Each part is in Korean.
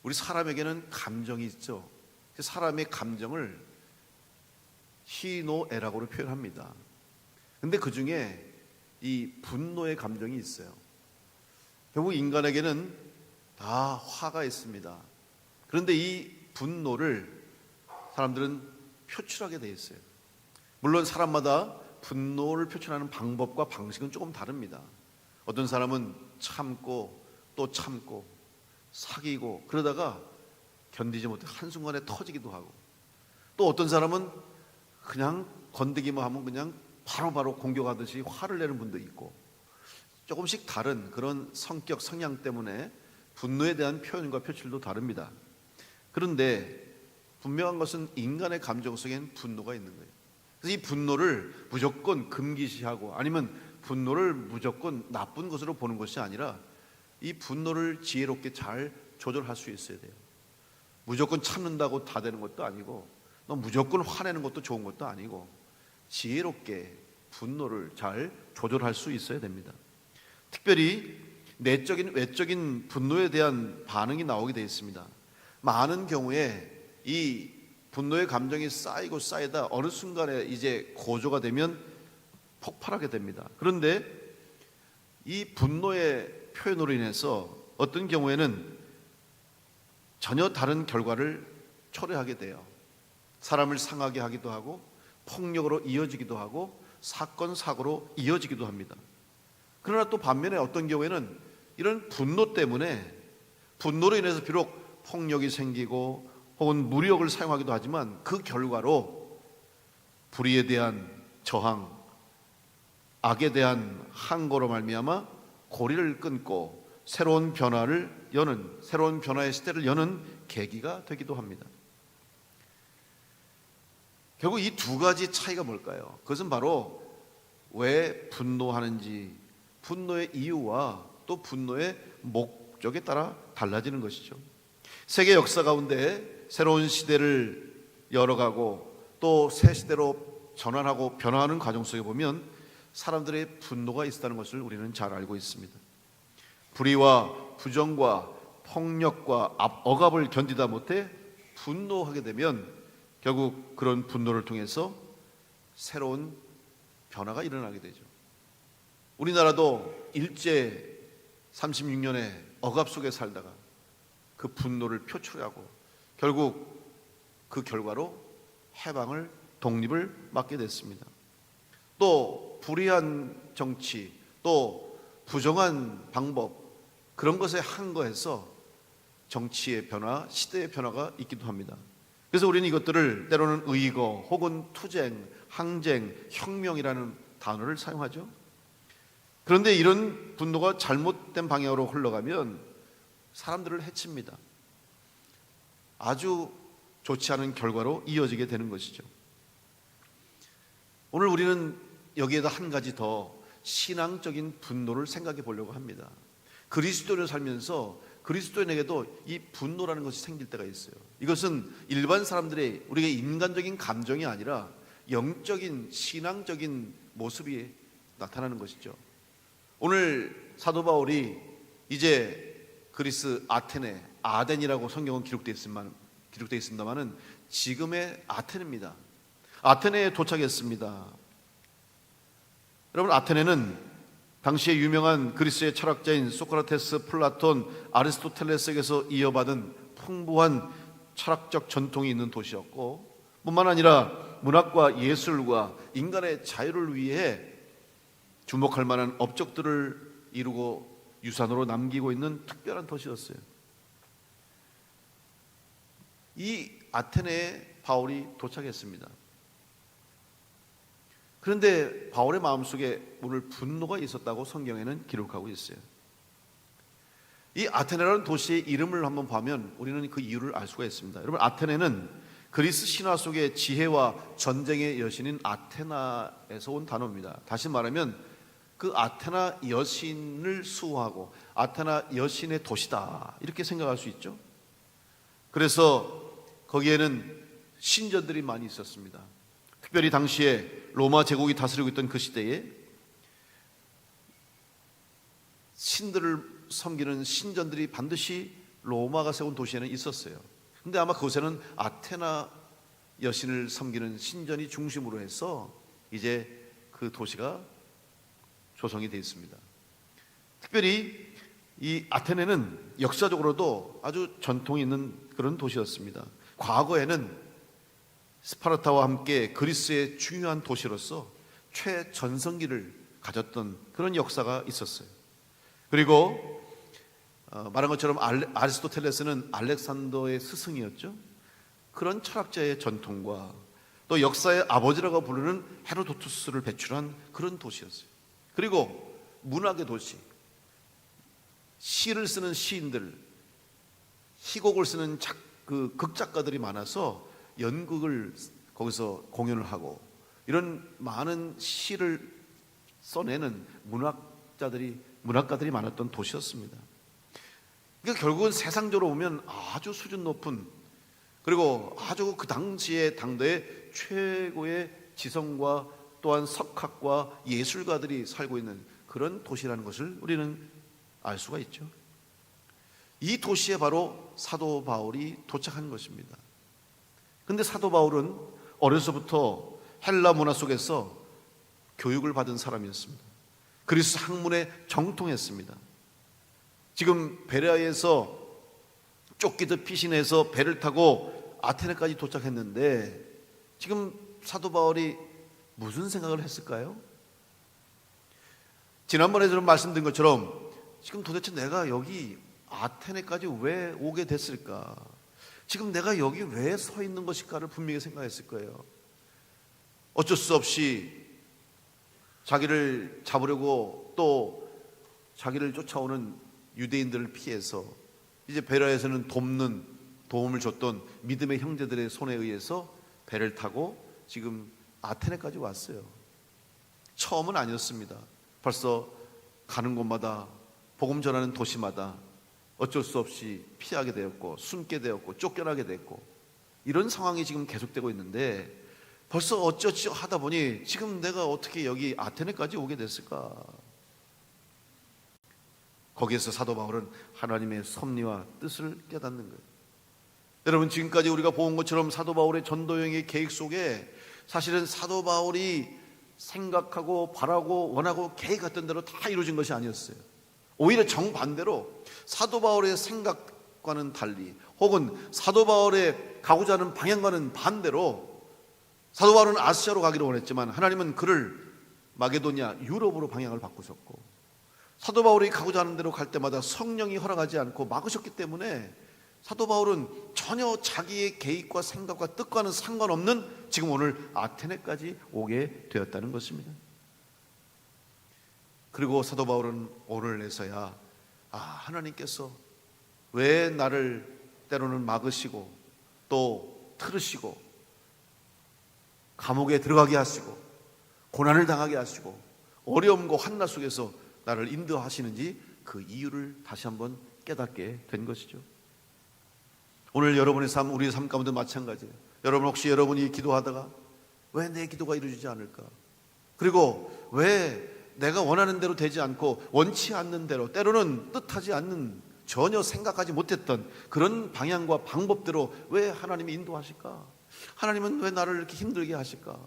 우리 사람에게는 감정이 있죠. 사람의 감정을 희노애락으로 표현합니다. 근데 그 중에 이 분노의 감정이 있어요. 결국 인간에게는 다 화가 있습니다. 그런데 이 분노를 사람들은 표출하게 돼 있어요. 물론 사람마다 분노를 표출하는 방법과 방식은 조금 다릅니다. 어떤 사람은 참고 또 참고 사귀고 그러다가 견디지 못해 한순간에 터지기도 하고, 또 어떤 사람은 그냥 건드기만 하면 그냥 바로바로 공격하듯이 화를 내는 분도 있고, 조금씩 다른 그런 성격 성향 때문에 분노에 대한 표현과 표출도 다릅니다. 그런데 분명한 것은 인간의 감정 속엔 분노가 있는 거예요. 그래서 이 분노를 무조건 금기시하고 아니면 분노를 무조건 나쁜 것으로 보는 것이 아니라 이 분노를 지혜롭게 잘 조절할 수 있어야 돼요. 무조건 참는다고 다 되는 것도 아니고, 너 무조건 화내는 것도 좋은 것도 아니고, 지혜롭게 분노를 잘 조절할 수 있어야 됩니다. 특별히 내적인 외적인 분노에 대한 반응이 나오게 되어 있습니다. 많은 경우에 이 분노의 감정이 쌓이고 쌓이다 어느 순간에 이제 고조가 되면 폭발하게 됩니다. 그런데 이 분노의 표현으로 인해서 어떤 경우에는 전혀 다른 결과를 초래하게 돼요. 사람을 상하게 하기도 하고 폭력으로 이어지기도 하고 사건 사고로 이어지기도 합니다. 그러나 또 반면에 어떤 경우에는 이런 분노 때문에, 분노로 인해서 비록 폭력이 생기고 혹은 무력을 사용하기도 하지만 그 결과로 불의에 대한 저항, 악에 대한 항거로 말미암아 고리를 끊고 새로운 변화를 여는, 새로운 변화의 시대를 여는 계기가 되기도 합니다. 결국 이 두 가지 차이가 뭘까요? 그것은 바로 왜 분노하는지, 분노의 이유와 또 분노의 목적에 따라 달라지는 것이죠. 세계 역사 가운데 새로운 시대를 열어가고 또 새 시대로 전환하고 변화하는 과정 속에 보면 사람들의 분노가 있었다는 것을 우리는 잘 알고 있습니다. 불의와 부정과 폭력과 억압을 견디다 못해 분노하게 되면 결국 그런 분노를 통해서 새로운 변화가 일어나게 되죠. 우리나라도 일제 36년의 억압 속에 살다가 그 분노를 표출하고 결국 그 결과로 해방을, 독립을 맞게 됐습니다. 또 불의한 정치, 또 부정한 방법, 그런 것에 항거해서 정치의 변화, 시대의 변화가 있기도 합니다. 그래서 우리는 이것들을 때로는 의거 혹은 투쟁, 항쟁, 혁명이라는 단어를 사용하죠. 그런데 이런 분노가 잘못된 방향으로 흘러가면 사람들을 해칩니다. 아주 좋지 않은 결과로 이어지게 되는 것이죠. 오늘 우리는 여기에다 한 가지 더 신앙적인 분노를 생각해 보려고 합니다. 그리스도인을 살면서 그리스도인에게도 이 분노라는 것이 생길 때가 있어요. 이것은 일반 사람들의, 우리가 인간적인 감정이 아니라 영적인 신앙적인 모습이 나타나는 것이죠. 오늘 사도 바울이 이제 그리스 아테네, 아덴이라고 성경은 기록되어 있습니다만은 지금의 아테네입니다. 아테네에 도착했습니다. 여러분, 아테네는 당시에 유명한 그리스의 철학자인 소크라테스, 플라톤, 아리스토텔레스에게서 이어받은 풍부한 철학적 전통이 있는 도시였고, 뿐만 아니라 문학과 예술과 인간의 자유를 위해 주목할 만한 업적들을 이루고 유산으로 남기고 있는 특별한 도시였어요. 이 아테네에 바울이 도착했습니다. 그런데 바울의 마음속에 오늘 분노가 있었다고 성경에는 기록하고 있어요. 이 아테네라는 도시의 이름을 한번 보면 우리는 그 이유를 알 수가 있습니다. 여러분, 아테네는 그리스 신화 속의 지혜와 전쟁의 여신인 아테나에서 온 단어입니다. 다시 말하면 그 아테나 여신을 수호하고 아테나 여신의 도시다, 이렇게 생각할 수 있죠. 그래서 거기에는 신전들이 많이 있었습니다. 특별히 당시에 로마 제국이 다스리고 있던 그 시대에 신들을 섬기는 신전들이 반드시 로마가 세운 도시에는 있었어요. 근데 아마 그곳에는 아테나 여신을 섬기는 신전이 중심으로 해서 이제 그 도시가 조성이 되어 있습니다. 특별히 이 아테네는 역사적으로도 아주 전통이 있는 그런 도시였습니다. 과거에는 스파르타와 함께 그리스의 중요한 도시로서 최전성기를 가졌던 그런 역사가 있었어요. 그리고 말한 것처럼 아리스토텔레스는 알렉산더의 스승이었죠. 그런 철학자의 전통과 또 역사의 아버지라고 부르는 헤로도투스를 배출한 그런 도시였어요. 그리고 문학의 도시, 시를 쓰는 시인들, 희곡을 쓰는 극작가들이 많아서 연극을 거기서 공연을 하고 이런 많은 시를 써내는 문학가들이 많았던 도시였습니다. 그러니까 결국은 세상적으로 보면 아주 수준 높은, 그리고 아주 그 당시의 당대의 최고의 지성과 또한 석학과 예술가들이 살고 있는 그런 도시라는 것을 우리는 알 수가 있죠. 이 도시에 바로 사도 바울이 도착한 것입니다. 근데 사도 바울은 어려서부터 헬라 문화 속에서 교육을 받은 사람이었습니다. 그리스 학문에 정통했습니다. 지금 베레아에서 쫓기듯 피신해서 배를 타고 아테네까지 도착했는데 지금 사도 바울이 무슨 생각을 했을까요? 지난번에 저는 말씀드린 것처럼 지금 도대체 내가 여기 아테네까지 왜 오게 됐을까? 지금 내가 여기 왜 서 있는 것일까를 분명히 생각했을 거예요. 어쩔 수 없이 자기를 잡으려고 또 자기를 쫓아오는 유대인들을 피해서 이제 베레아에서는 도움을 줬던 믿음의 형제들의 손에 의해서 배를 타고 지금 아테네까지 왔어요. 처음은 아니었습니다. 벌써 가는 곳마다 복음 전하는 도시마다 어쩔 수 없이 피하게 되었고 숨게 되었고 쫓겨나게 됐고 이런 상황이 지금 계속되고 있는데 벌써 어쩌지 하다 보니 지금 내가 어떻게 여기 아테네까지 오게 됐을까? 거기에서 사도 바울은 하나님의 섭리와 뜻을 깨닫는 거예요. 여러분, 지금까지 우리가 본 것처럼 사도 바울의 전도 여행의 계획 속에 사실은 사도 바울이 생각하고 바라고 원하고 계획했던 대로 다 이루어진 것이 아니었어요. 오히려 정반대로 사도 바울의 생각과는 달리, 혹은 사도 바울의 가고자 하는 방향과는 반대로, 사도 바울은 아시아로 가기를 원했지만 하나님은 그를 마게도냐, 유럽으로 방향을 바꾸셨고, 사도 바울이 가고자 하는 대로 갈 때마다 성령이 허락하지 않고 막으셨기 때문에 사도 바울은 전혀 자기의 계획과 생각과 뜻과는 상관없는 지금 오늘 아테네까지 오게 되었다는 것입니다. 그리고 사도 바울은 오늘에서야 하나님께서 왜 나를 때로는 막으시고 또 틀으시고 감옥에 들어가게 하시고 고난을 당하게 하시고 어려움과 환난 속에서 나를 인도하시는지 그 이유를 다시 한번 깨닫게 된 것이죠. 오늘 여러분의 삶, 우리의 삶 가운데 마찬가지예요. 여러분, 혹시 여러분이 기도하다가 왜 내 기도가 이루어지지 않을까? 그리고 왜 내가 원하는 대로 되지 않고 원치 않는 대로, 때로는 뜻하지 않는, 전혀 생각하지 못했던 그런 방향과 방법대로 왜 하나님이 인도하실까? 하나님은 왜 나를 이렇게 힘들게 하실까?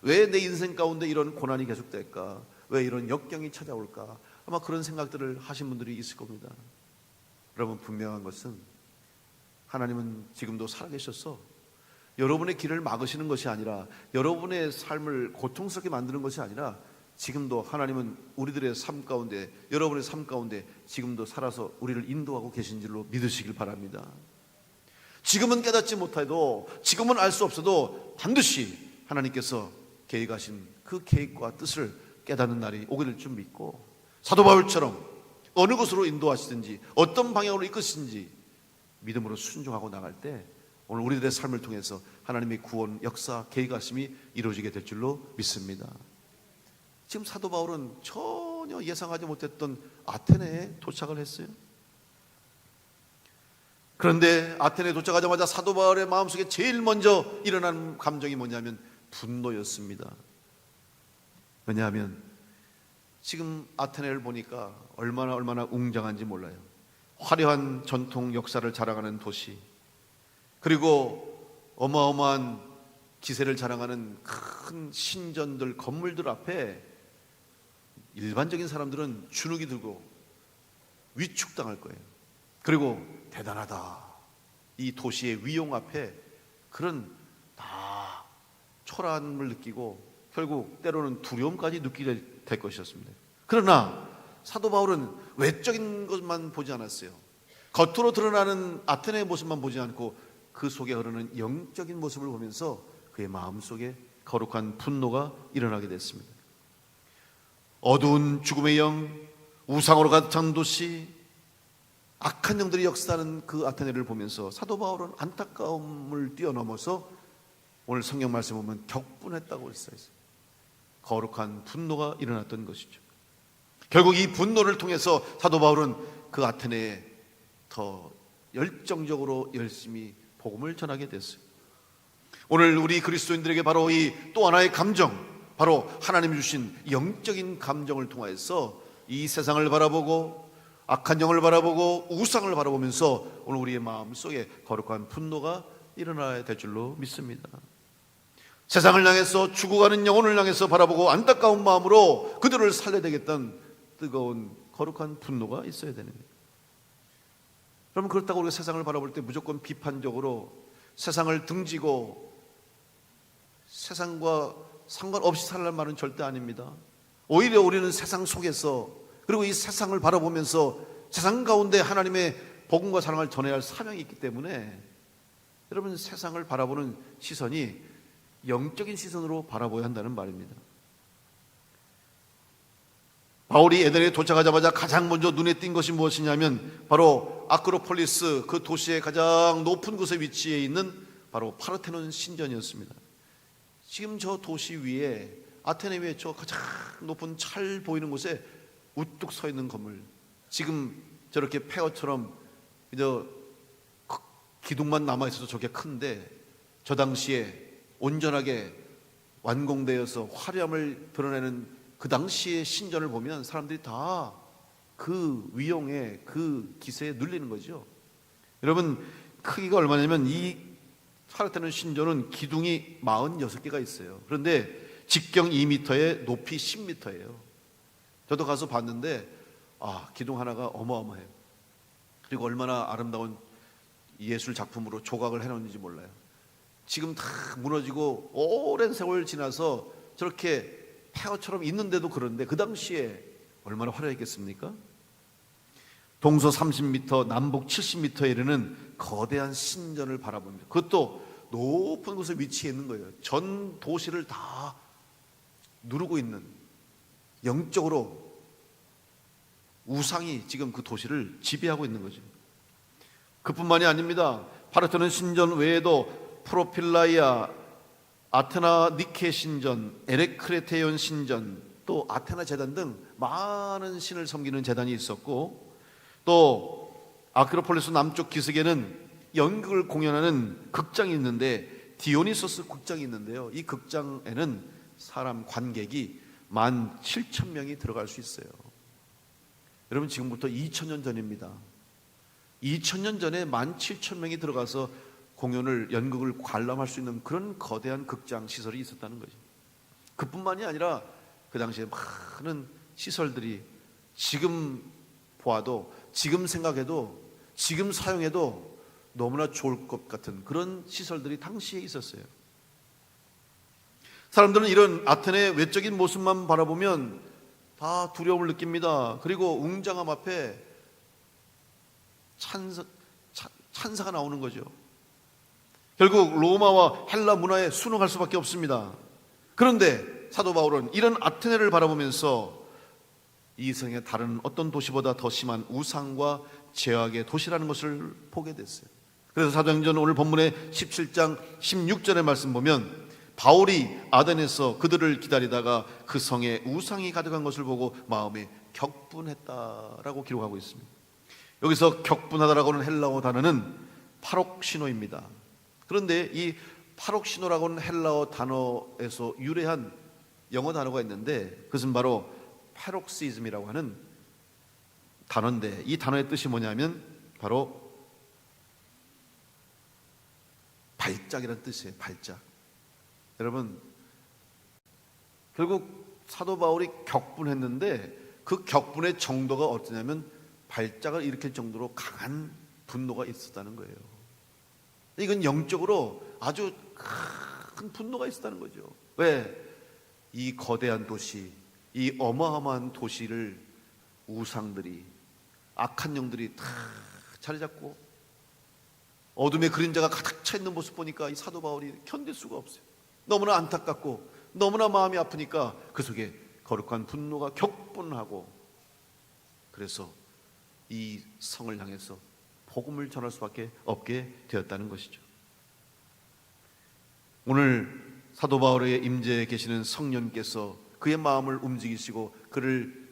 왜 내 인생 가운데 이런 고난이 계속될까? 왜 이런 역경이 찾아올까? 아마 그런 생각들을 하신 분들이 있을 겁니다. 여러분, 분명한 것은 하나님은 지금도 살아계셔서 여러분의 길을 막으시는 것이 아니라, 여러분의 삶을 고통스럽게 만드는 것이 아니라, 지금도 하나님은 우리들의 삶 가운데, 여러분의 삶 가운데 지금도 살아서 우리를 인도하고 계신 줄로 믿으시길 바랍니다. 지금은 깨닫지 못해도, 지금은 알 수 없어도 반드시 하나님께서 계획하신 그 계획과 뜻을 깨닫는 날이 오게 될 줄 믿고, 사도 바울처럼 어느 곳으로 인도하시든지 어떤 방향으로 이끄시든지 믿음으로 순종하고 나갈 때 오늘 우리들의 삶을 통해서 하나님의 구원, 역사, 계획하심이 이루어지게 될 줄로 믿습니다. 지금 사도 바울은 전혀 예상하지 못했던 아테네에 도착을 했어요. 그런데 아테네에 도착하자마자 사도 바울의 마음속에 제일 먼저 일어나는 감정이 뭐냐면 분노였습니다. 왜냐하면 지금 아테네를 보니까 얼마나 웅장한지 몰라요. 화려한 전통 역사를 자랑하는 도시, 그리고 어마어마한 기세를 자랑하는 큰 신전들, 건물들 앞에 일반적인 사람들은 주눅이 들고 위축당할 거예요. 그리고 대단하다, 이 도시의 위용 앞에 그런 다 초라함을 느끼고 결국 때로는 두려움까지 느끼게 될 것이었습니다. 그러나 사도 바울은 외적인 것만 보지 않았어요. 겉으로 드러나는 아테네의 모습만 보지 않고 그 속에 흐르는 영적인 모습을 보면서 그의 마음속에 거룩한 분노가 일어나게 됐습니다. 어두운 죽음의 영, 우상으로 가득 찬 도시, 악한 영들이 역사하는 그 아테네를 보면서 사도 바울은 안타까움을 뛰어넘어서 오늘 성경 말씀 보면 격분했다고 했어요. 거룩한 분노가 일어났던 것이죠. 결국 이 분노를 통해서 사도 바울은 그 아테네에 더 열정적으로 열심히 복음을 전하게 됐어요. 오늘 우리 그리스도인들에게 바로 이 또 하나의 감정, 바로 하나님이 주신 영적인 감정을 통해서 이 세상을 바라보고 악한 영을 바라보고 우상을 바라보면서 오늘 우리의 마음속에 거룩한 분노가 일어나야 될 줄로 믿습니다. 세상을 향해서 죽어가는 영혼을 향해서 바라보고 안타까운 마음으로 그들을 살려야되겠다는 뜨거운 거룩한 분노가 있어야 되는 거예요. 여러분, 그렇다고 우리가 세상을 바라볼 때 무조건 비판적으로 세상을 등지고 세상과 상관없이 살란 말은 절대 아닙니다. 오히려 우리는 세상 속에서, 그리고 이 세상을 바라보면서 세상 가운데 하나님의 복음과 사랑을 전해야 할 사명이 있기 때문에 여러분, 세상을 바라보는 시선이 영적인 시선으로 바라봐야 한다는 말입니다. 바울이 에덴에 도착하자마자 가장 먼저 눈에 띈 것이 무엇이냐면 바로 아크로폴리스, 그 도시의 가장 높은 곳에 위치해 있는 바로 파르테논 신전이었습니다. 지금 저 도시 위에, 아테네 위에 저 가장 높은 잘 보이는 곳에 우뚝 서 있는 건물, 지금 저렇게 폐허처럼 그저 기둥만 남아있어서 저게 큰데 저 당시에 온전하게 완공되어서 화려함을 드러내는 그 당시의 신전을 보면 사람들이 다 그 위용에, 그 기세에 눌리는 거죠. 여러분, 크기가 얼마냐면 이 파르테논 신전은 기둥이 46개가 있어요. 그런데 직경 2m에 높이 10m예요. 저도 가서 봤는데 기둥 하나가 어마어마해요. 그리고 얼마나 아름다운 예술 작품으로 조각을 해놓는지 몰라요. 지금 다 무너지고 오랜 세월 지나서 저렇게 폐허처럼 있는데도 그런데 그 당시에 얼마나 화려했겠습니까? 동서 30m, 남북 70m에 이르는 거대한 신전을 바라봅니다. 그것도 높은 곳에 위치해 있는 거예요. 전 도시를 다 누르고 있는, 영적으로 우상이 지금 그 도시를 지배하고 있는 거죠. 그뿐만이 아닙니다. 파르테논 신전 외에도 프로필라이아, 아테나 니케 신전, 에레크레테온 신전, 또 아테나 제단 등 많은 신을 섬기는 제단이 있었고, 또 아크로폴리스 남쪽 기슭에는 연극을 공연하는 극장이 있는데 디오니소스 극장이 있는데요, 이 극장에는 사람 관객이 17,000명이 들어갈 수 있어요. 여러분, 지금부터 2000년 전입니다. 2000년 전에 17,000명이 들어가서 공연을, 연극을 관람할 수 있는 그런 거대한 극장 시설이 있었다는 거죠. 그뿐만이 아니라 그 당시에 많은 시설들이 지금 보아도, 지금 생각해도, 지금 사용해도 너무나 좋을 것 같은 그런 시설들이 당시에 있었어요. 사람들은 이런 아테네의 외적인 모습만 바라보면 다 두려움을 느낍니다. 그리고 웅장함 앞에 찬사가 나오는 거죠. 결국 로마와 헬라 문화에 순응할 수밖에 없습니다. 그런데 사도 바울은 이런 아테네를 바라보면서 이 세상의 다른 어떤 도시보다 더 심한 우상과 죄악의 도시라는 것을 보게 됐어요. 그래서 사도행전 오늘 본문의 17장 16절의 말씀 보면 바울이 아덴에서 그들을 기다리다가 그 성에 우상이 가득한 것을 보고 마음에 격분했다라고 기록하고 있습니다. 여기서 격분하다라고 하는 헬라어 단어는 파록시노입니다. 그런데 이 파록시노라고 하는 헬라어 단어에서 유래한 영어 단어가 있는데 그것은 바로 패록시즘이라고 하는 단어인데 이 단어의 뜻이 뭐냐면 바로 발작이라는 뜻이에요. 발작. 여러분, 결국 사도 바울이 격분했는데 그 격분의 정도가 어떠냐면 발작을 일으킬 정도로 강한 분노가 있었다는 거예요. 이건 영적으로 아주 큰 분노가 있었다는 거죠. 왜? 이 거대한 도시, 이 어마어마한 도시를 우상들이, 악한 영들이 다 자리 잡고 어둠의 그림자가 가득 차 있는 모습 보니까 이 사도 바울이 견딜 수가 없어요. 너무나 안타깝고 너무나 마음이 아프니까 그 속에 거룩한 분노가 격분하고, 그래서 이 성을 향해서 복음을 전할 수밖에 없게 되었다는 것이죠. 오늘 사도 바울의 임재에 계시는 성령께서 그의 마음을 움직이시고 그를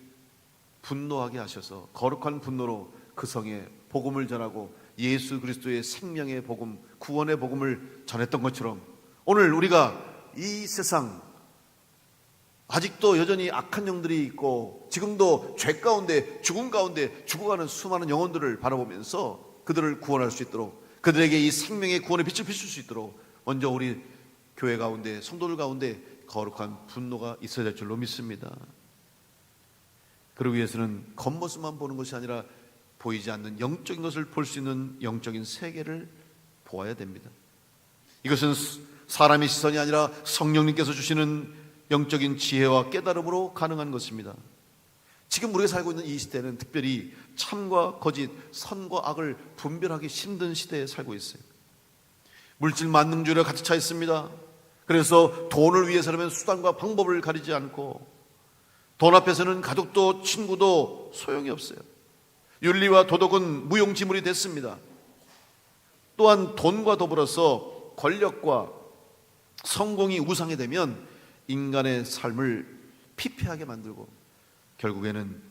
분노하게 하셔서 거룩한 분노로 그 성에 복음을 전하고 예수 그리스도의 생명의 복음, 구원의 복음을 전했던 것처럼 오늘 우리가 이 세상 아직도 여전히 악한 영들이 있고 지금도 죄 가운데 죽음 가운데 죽어가는 수많은 영혼들을 바라보면서 그들을 구원할 수 있도록, 그들에게 이 생명의 구원의 빛을 비출 수 있도록 먼저 우리 교회 가운데, 성도들 가운데 거룩한 분노가 있어야 될 줄로 믿습니다. 그러기 위해서는 겉모습만 보는 것이 아니라 보이지 않는 영적인 것을 볼 수 있는 영적인 세계를 보아야 됩니다. 이것은 사람의 시선이 아니라 성령님께서 주시는 영적인 지혜와 깨달음으로 가능한 것입니다. 지금 우리가 살고 있는 이 시대는 특별히 참과 거짓, 선과 악을 분별하기 힘든 시대에 살고 있어요. 물질 만능주의가 가득 차 있습니다. 그래서 돈을 위해서라면 수단과 방법을 가리지 않고 돈 앞에서는 가족도 친구도 소용이 없어요. 윤리와 도덕은 무용지물이 됐습니다. 또한 돈과 더불어서 권력과 성공이 우상이 되면 인간의 삶을 피폐하게 만들고 결국에는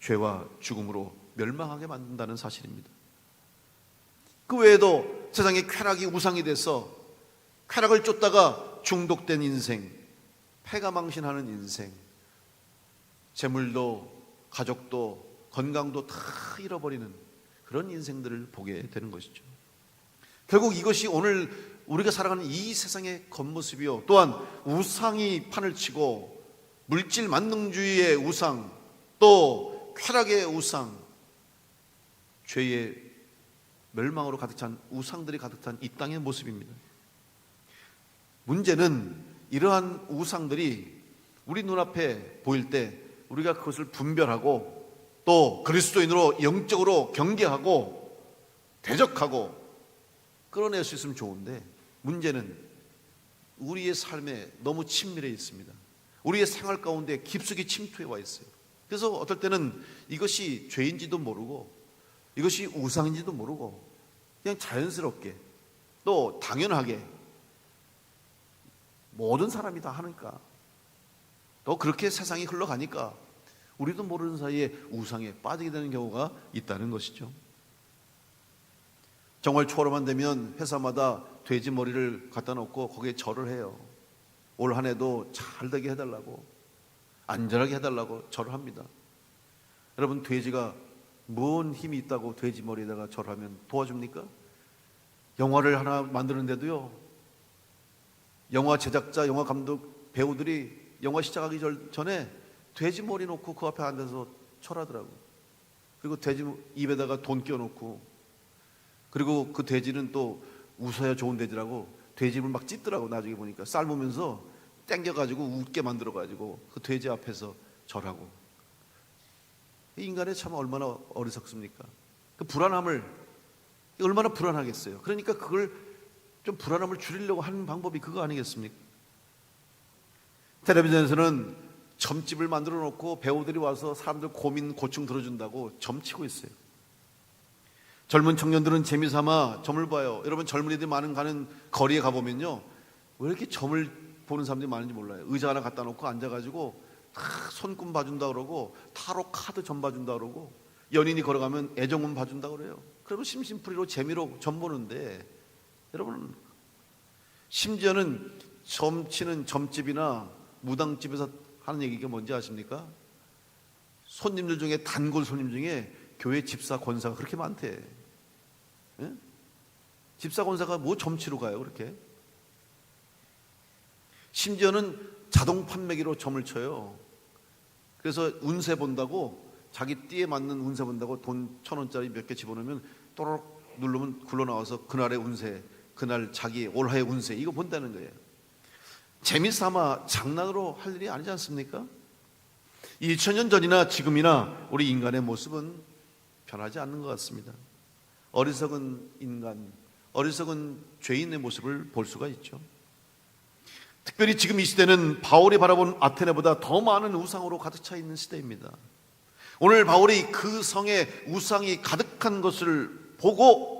죄와 죽음으로 멸망하게 만든다는 사실입니다. 그 외에도 세상에 쾌락이 우상이 돼서 쾌락을 쫓다가 중독된 인생, 패가망신하는 인생, 재물도 가족도 건강도 다 잃어버리는 그런 인생들을 보게 되는 것이죠. 결국 이것이 오늘 우리가 살아가는 이 세상의 겉모습이요, 또한 우상이 판을 치고 물질 만능주의의 우상, 또 쾌락의 우상, 죄의 멸망으로 가득 찬 우상들이 가득 찬 이 땅의 모습입니다. 문제는 이러한 우상들이 우리 눈앞에 보일 때 우리가 그것을 분별하고 또 그리스도인으로 영적으로 경계하고 대적하고 끌어낼 수 있으면 좋은데, 문제는 우리의 삶에 너무 친밀해 있습니다. 우리의 생활 가운데 깊숙이 침투해 와 있어요. 그래서 어떨 때는 이것이 죄인지도 모르고 이것이 우상인지도 모르고 그냥 자연스럽게 또 당연하게 모든 사람이 다 하니까, 또 그렇게 세상이 흘러가니까 우리도 모르는 사이에 우상에 빠지게 되는 경우가 있다는 것이죠. 정말 초하루만 되면 회사마다 돼지 머리를 갖다 놓고 거기에 절을 해요. 올 한 해도 잘 되게 해달라고, 안전하게 해달라고 절을 합니다. 여러분, 돼지가 뭔 힘이 있다고 돼지 머리에다가 절하면 도와줍니까? 영화를 하나 만드는데도요, 영화 제작자, 영화 감독, 배우들이 영화 시작하기 전에 돼지 머리 놓고 그 앞에 앉아서 절하더라고. 그리고 돼지 입에다가 돈 끼워놓고, 그리고 그 돼지는 또 웃어야 좋은 돼지라고 돼지를 막 찢더라고. 나중에 보니까 삶으면서 땡겨가지고 웃게 만들어가지고 그 돼지 앞에서 절하고. 인간의 참 얼마나 어리석습니까? 그 불안함을, 얼마나 불안하겠어요. 그러니까 그걸 좀 불안함을 줄이려고 하는 방법이 그거 아니겠습니까? 텔레비전에서는 점집을 만들어 놓고 배우들이 와서 사람들 고민 고충 들어준다고 점치고 있어요. 젊은 청년들은 재미삼아 점을 봐요. 여러분, 젊은이들이 많은 가는 거리에 가보면요, 왜 이렇게 점을 보는 사람들이 많은지 몰라요. 의자 하나 갖다 놓고 앉아가지고 다 손금 봐준다 그러고 타로 카드 점 봐준다 그러고, 연인이 걸어가면 애정문 봐준다 그래요. 그러면 심심풀이로 재미로 점 보는데, 여러분, 심지어는 점치는 점집이나 무당집에서 하는 얘기가 뭔지 아십니까? 손님들 중에, 단골 손님 중에 교회 집사 권사가 그렇게 많대. 예? 집사 권사가 뭐 점치러 가요 그렇게? 심지어는 자동 판매기로 점을 쳐요. 그래서 운세 본다고, 자기 띠에 맞는 운세 본다고 돈 1,000원짜리 몇 개 집어넣으면 또록 누르면 굴러나와서 그날의 운세, 그날 자기 올해의 운세 이거 본다는 거예요. 재미삼아 장난으로 할 일이 아니지 않습니까? 2000년 전이나 지금이나 우리 인간의 모습은 변하지 않는 것 같습니다. 어리석은 인간, 어리석은 죄인의 모습을 볼 수가 있죠. 특별히 지금 이 시대는 바울이 바라본 아테네보다 더 많은 우상으로 가득 차 있는 시대입니다. 오늘 바울이 그 성에 우상이 가득한 것을 보고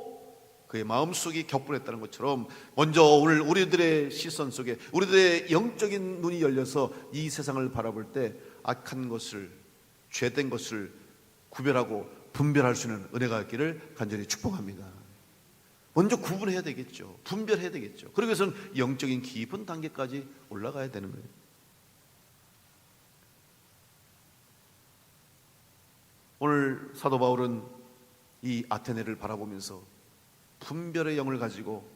그의 마음속이 격분했다는 것처럼 먼저 오늘 우리들의 시선 속에 우리들의 영적인 눈이 열려서 이 세상을 바라볼 때 악한 것을, 죄된 것을 구별하고 분별할 수 있는 은혜가 있기를 간절히 축복합니다. 먼저 구분해야 되겠죠. 분별해야 되겠죠. 그러기 위해서는 영적인 깊은 단계까지 올라가야 되는 거예요. 오늘 사도 바울은 이 아테네를 바라보면서 분별의 영을 가지고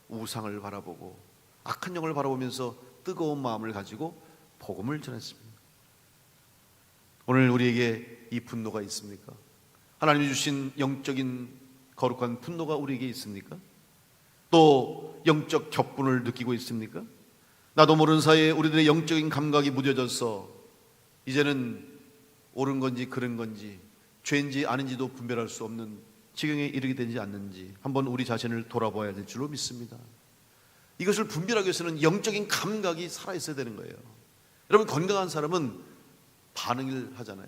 우상을 바라보고 악한 영을 바라보면서 뜨거운 마음을 가지고 복음을 전했습니다. 오늘 우리에게 이 분노가 있습니까? 하나님이 주신 영적인 거룩한 분노가 우리에게 있습니까? 또 영적 격분을 느끼고 있습니까? 나도 모르는 사이에 우리들의 영적인 감각이 무뎌져서 이제는 옳은 건지 그른 건지 죄인지 아닌지도 분별할 수 없는 지경에 이르게 되지 않는지 한번 우리 자신을 돌아봐야 될 줄로 믿습니다. 이것을 분별하기 위해서는 영적인 감각이 살아있어야 되는 거예요. 여러분, 건강한 사람은 반응을 하잖아요.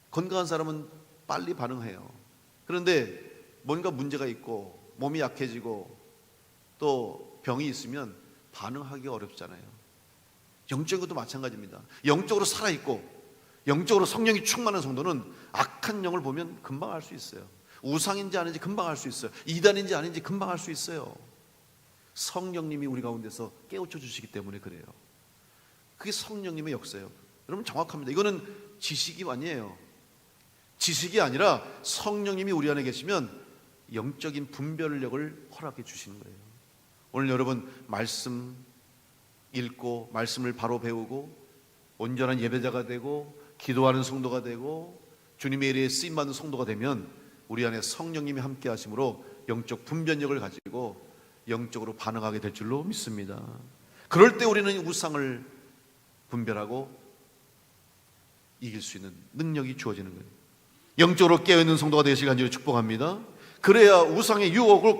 건강한 사람은 빨리 반응해요. 그런데 뭔가 문제가 있고 몸이 약해지고 또 병이 있으면 반응하기 어렵잖아요. 영적인 것도 마찬가지입니다. 영적으로 살아있고 영적으로 성령이 충만한 성도는 악한 영을 보면 금방 알 수 있어요. 우상인지 아닌지 금방 알 수 있어요. 이단인지 아닌지 금방 알 수 있어요. 성령님이 우리 가운데서 깨우쳐 주시기 때문에 그래요. 그게 성령님의 역사예요. 여러분, 정확합니다. 이거는 지식이 아니에요. 지식이 아니라 성령님이 우리 안에 계시면 영적인 분별력을 허락해 주시는 거예요. 오늘 여러분 말씀 읽고 말씀을 바로 배우고 온전한 예배자가 되고 기도하는 성도가 되고 주님의 일에 쓰임받는 성도가 되면 우리 안에 성령님이 함께 하심으로 영적 분별력을 가지고 영적으로 반응하게 될 줄로 믿습니다. 그럴 때 우리는 우상을 분별하고 이길 수 있는 능력이 주어지는 거예요. 영적으로 깨어있는 성도가 되시길 간절히 축복합니다. 그래야 우상의 유혹을,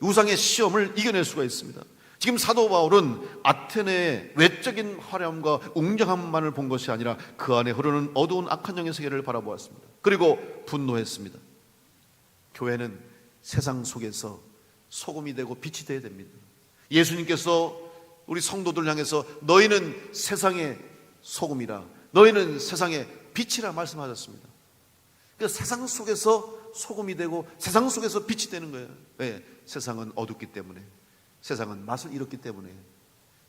우상의 시험을 이겨낼 수가 있습니다. 지금 사도 바울은 아테네의 외적인 화려함과 웅장함만을 본 것이 아니라 그 안에 흐르는 어두운 악한 영의 세계를 바라보았습니다. 그리고 분노했습니다. 교회는 세상 속에서 소금이 되고 빛이 되어야 됩니다. 예수님께서 우리 성도들을 향해서 너희는 세상의 소금이라, 너희는 세상의 빛이라 말씀하셨습니다. 그러니까 세상 속에서 소금이 되고 세상 속에서 빛이 되는 거예요. 왜? 세상은 어둡기 때문에, 세상은 맛을 잃었기 때문에.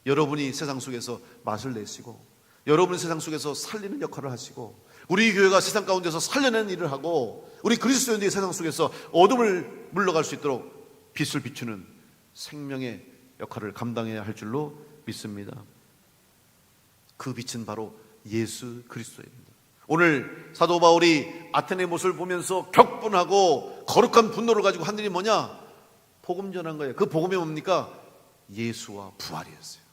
여러분이 세상 속에서 맛을 내시고 여러분이 세상 속에서 살리는 역할을 하시고 우리 교회가 세상 가운데서 살려내는 일을 하고 우리 그리스도인들이 세상 속에서 어둠을 물러갈 수 있도록 빛을 비추는 생명의 역할을 감당해야 할 줄로 믿습니다. 그 빛은 바로 예수 그리스도입니다. 오늘 사도 바울이 아테네 모습을 보면서 격분하고 거룩한 분노를 가지고 한 일이 뭐냐? 복음 전한 거예요. 그 복음이 뭡니까? 예수와 부활이었어요.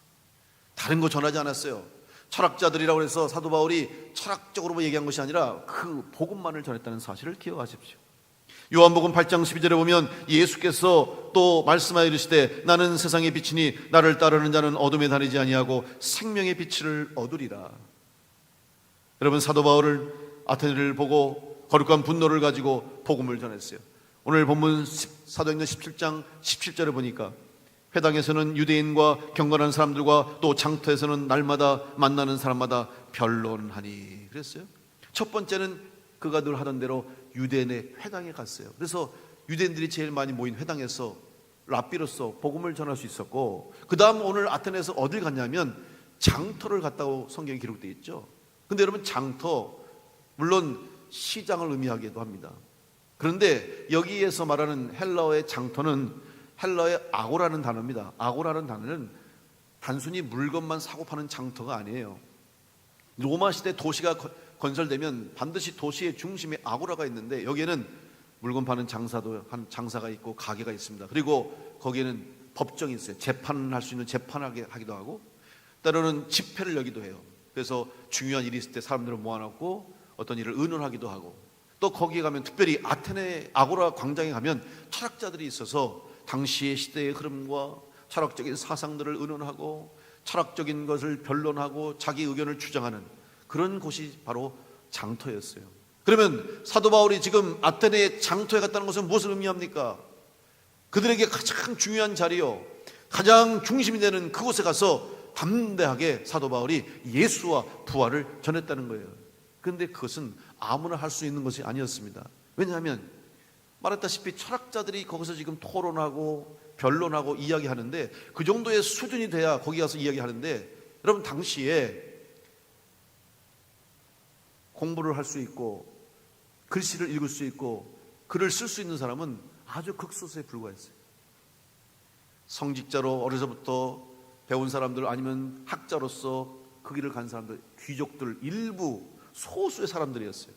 다른 거 전하지 않았어요. 철학자들이라고 해서 사도 바울이 철학적으로 얘기한 것이 아니라 그 복음만을 전했다는 사실을 기억하십시오. 요한복음 8장 12절에 보면 예수께서 또 말씀하여 이르시되 나는 세상의 빛이니 나를 따르는 자는 어둠에 다니지 아니하고 생명의 빛을 얻으리라. 여러분, 사도 바울을 아테네를 보고 거룩한 분노를 가지고 복음을 전했어요. 오늘 본문 사도행전 17장 17절에 보니까 회당에서는 유대인과 경건한 사람들과 또 장터에서는 날마다 만나는 사람마다 변론하니 그랬어요. 첫 번째는 그가 늘 하던 대로 유대인의 회당에 갔어요. 그래서 유대인들이 제일 많이 모인 회당에서 랍비로서 복음을 전할 수 있었고, 그 다음 오늘 아테네에서 어딜 갔냐면 장터를 갔다고 성경에 기록되어 있죠. 근데 여러분, 장터, 물론 시장을 의미하기도 합니다. 그런데 여기에서 말하는 헬라어의 장터는 헬라어의 아고라는 단어입니다. 아고라는 단어는 단순히 물건만 사고 파는 장터가 아니에요. 로마 시대 도시가 건설되면 반드시 도시의 중심에 아고라가 있는데, 여기에는 물건 파는 장사가 있고 가게가 있습니다. 그리고 거기에는 법정이 있어요. 재판할 수 있는 재판을 하기도 하고, 때로는 집회를 열기도 해요. 그래서 중요한 일이 있을 때 사람들을 모아놓고 어떤 일을 의논하기도 하고, 또 거기에 가면, 특별히 아테네 아고라 광장에 가면 철학자들이 있어서 당시의 시대의 흐름과 철학적인 사상들을 의논하고 철학적인 것을 변론하고 자기 의견을 주장하는 그런 곳이 바로 장터였어요. 그러면 사도 바울이 지금 아테네의 장터에 갔다는 것은 무엇을 의미합니까? 그들에게 가장 중요한 자리요, 가장 중심이 되는 그곳에 가서 담대하게 사도 바울이 예수와 부활을 전했다는 거예요. 그런데 그것은 아무나 할 수 있는 것이 아니었습니다. 왜냐하면 말했다시피 철학자들이 거기서 지금 토론하고 변론하고 이야기하는데, 그 정도의 수준이 돼야 거기 가서 이야기하는데, 여러분 당시에 공부를 할 수 있고 글씨를 읽을 수 있고 글을 쓸 수 있는 사람은 아주 극소수에 불과했어요. 성직자로 어려서부터 배운 사람들, 아니면 학자로서 그 길을 간 사람들, 귀족들, 일부 소수의 사람들이었어요.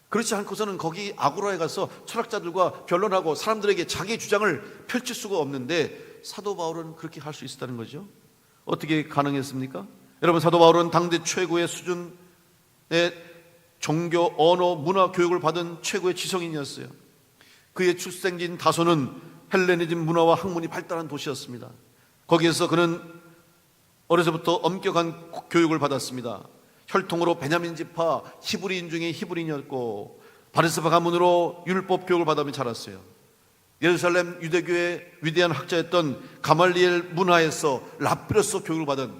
그렇지 않고서는 거기 아고라에 가서 철학자들과 변론하고 사람들에게 자기의 주장을 펼칠 수가 없는데, 사도 바울은 그렇게 할 수 있었다는 거죠. 어떻게 가능했습니까? 여러분, 사도 바울은 당대 최고의 수준의 종교, 언어, 문화 교육을 받은 최고의 지성인이었어요. 그의 출생지인 다소는 헬레니즘 문화와 학문이 발달한 도시였습니다. 거기에서 그는 어려서부터 엄격한 교육을 받았습니다. 혈통으로 베냐민 지파 히브리인 중에 히브리인이었고, 바르스바 가문으로 율법 교육을 받으며 자랐어요. 예루살렘 유대교의 위대한 학자였던 가말리엘 문화에서 라피로스 교육을 받은,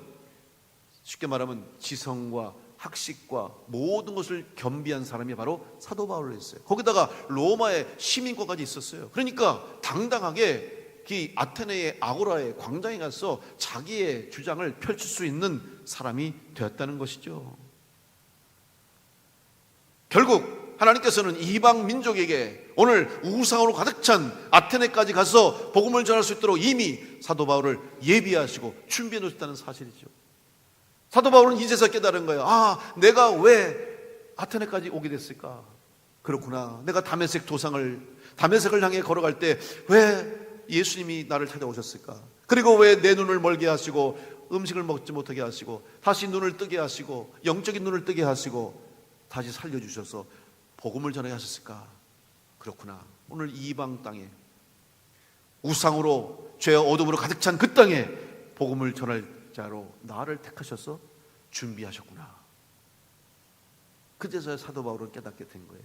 쉽게 말하면 지성과 학식과 모든 것을 겸비한 사람이 바로 사도 바울이었어요. 거기다가 로마의 시민권까지 있었어요. 그러니까 당당하게 이 아테네의 아고라의 광장에 가서 자기의 주장을 펼칠 수 있는 사람이 되었다는 것이죠. 결국 하나님께서는 이방 민족에게 오늘 우상으로 가득 찬 아테네까지 가서 복음을 전할 수 있도록 이미 사도 바울을 예비하시고 준비해 놓으셨다는 사실이죠. 사도 바울은 이제서 깨달은 거예요. 아, 내가 왜 아테네까지 오게 됐을까? 그렇구나. 내가 다메섹을 향해 걸어갈 때 왜 예수님이 나를 찾아오셨을까? 그리고 왜 내 눈을 멀게 하시고 음식을 먹지 못하게 하시고 다시 눈을 뜨게 하시고 영적인 눈을 뜨게 하시고 다시 살려주셔서 복음을 전하게 하셨을까? 그렇구나. 오늘 이방 땅에, 우상으로 죄와 어둠으로 가득 찬 그 땅에 복음을 전할 자로 나를 택하셔서 준비하셨구나. 그제서야 사도 바울은 깨닫게 된 거예요.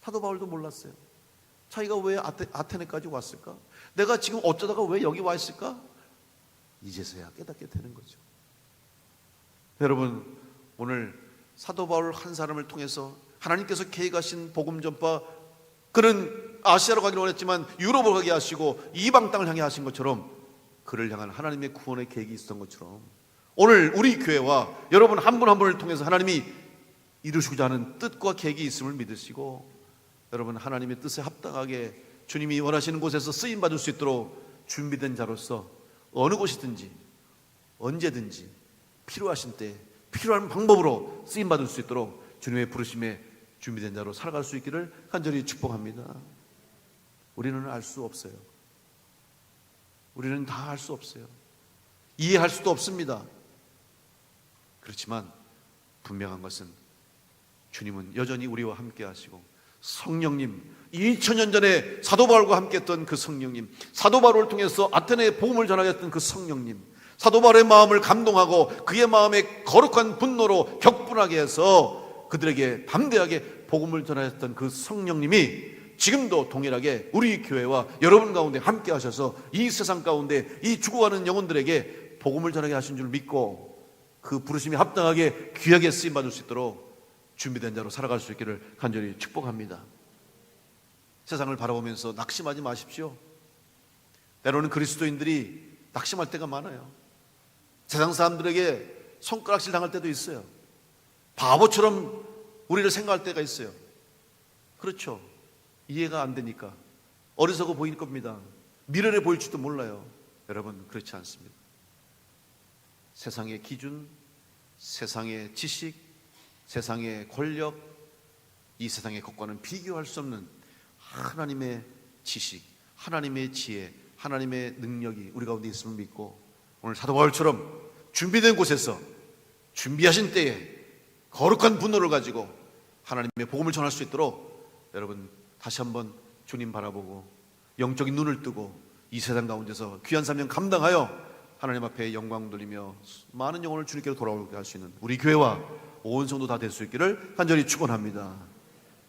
사도 바울도 몰랐어요. 자기가 왜 아테네까지 왔을까? 내가 지금 어쩌다가 왜 여기 와 있을까? 이제서야 깨닫게 되는 거죠. 여러분, 오늘 사도 바울 한 사람을 통해서 하나님께서 계획하신 복음 전파, 그는 아시아로 가기를 원했지만 유럽으로 가게 하시고 이방 땅을 향해 하신 것처럼, 그를 향한 하나님의 구원의 계획이 있었던 것처럼, 오늘 우리 교회와 여러분 한 분 한 분을 통해서 하나님이 이루시고자 하는 뜻과 계획이 있음을 믿으시고, 여러분 하나님의 뜻에 합당하게 주님이 원하시는 곳에서 쓰임받을 수 있도록 준비된 자로서 어느 곳이든지 언제든지 필요하신 때 필요한 방법으로 쓰임받을 수 있도록 주님의 부르심에 준비된 자로 살아갈 수 있기를 간절히 축복합니다. 우리는 알 수 없어요. 우리는 다 알 수 없어요. 이해할 수도 없습니다. 그렇지만 분명한 것은 주님은 여전히 우리와 함께 하시고, 성령님, 2000년 전에 사도 바울과 함께 했던 그 성령님, 사도 바울을 통해서 아테네에 복음을 전하게 했던 그 성령님, 사도 바울의 마음을 감동하고 그의 마음에 거룩한 분노로 격분하게 해서 그들에게 담대하게 복음을 전하였던 그 성령님이 지금도 동일하게 우리 교회와 여러분 가운데 함께 하셔서 이 세상 가운데 이 죽어가는 영혼들에게 복음을 전하게 하신 줄 믿고, 그 부르심에 합당하게 귀하게 쓰임받을 수 있도록 준비된 자로 살아갈 수 있기를 간절히 축복합니다. 세상을 바라보면서 낙심하지 마십시오. 때로는 그리스도인들이 낙심할 때가 많아요. 세상 사람들에게 손가락질 당할 때도 있어요. 바보처럼 우리를 생각할 때가 있어요. 그렇죠. 이해가 안 되니까 어리석어 보일 겁니다. 미련해 보일지도 몰라요. 여러분, 그렇지 않습니다. 세상의 기준, 세상의 지식, 세상의 권력, 이 세상의 것과는 비교할 수 없는 하나님의 지식, 하나님의 지혜, 하나님의 능력이 우리 가운데 있음을 믿고, 오늘 사도 바울처럼 준비된 곳에서 준비하신 때에 거룩한 분노를 가지고 하나님의 복음을 전할 수 있도록 여러분 다시 한번 주님 바라보고 영적인 눈을 뜨고 이 세상 가운데서 귀한 사명 감당하여 하나님 앞에 영광 돌리며 많은 영혼을 주님께로 돌아오게 할 수 있는 우리 교회와 온 성도 다 될 수 있기를 간절히 축원합니다.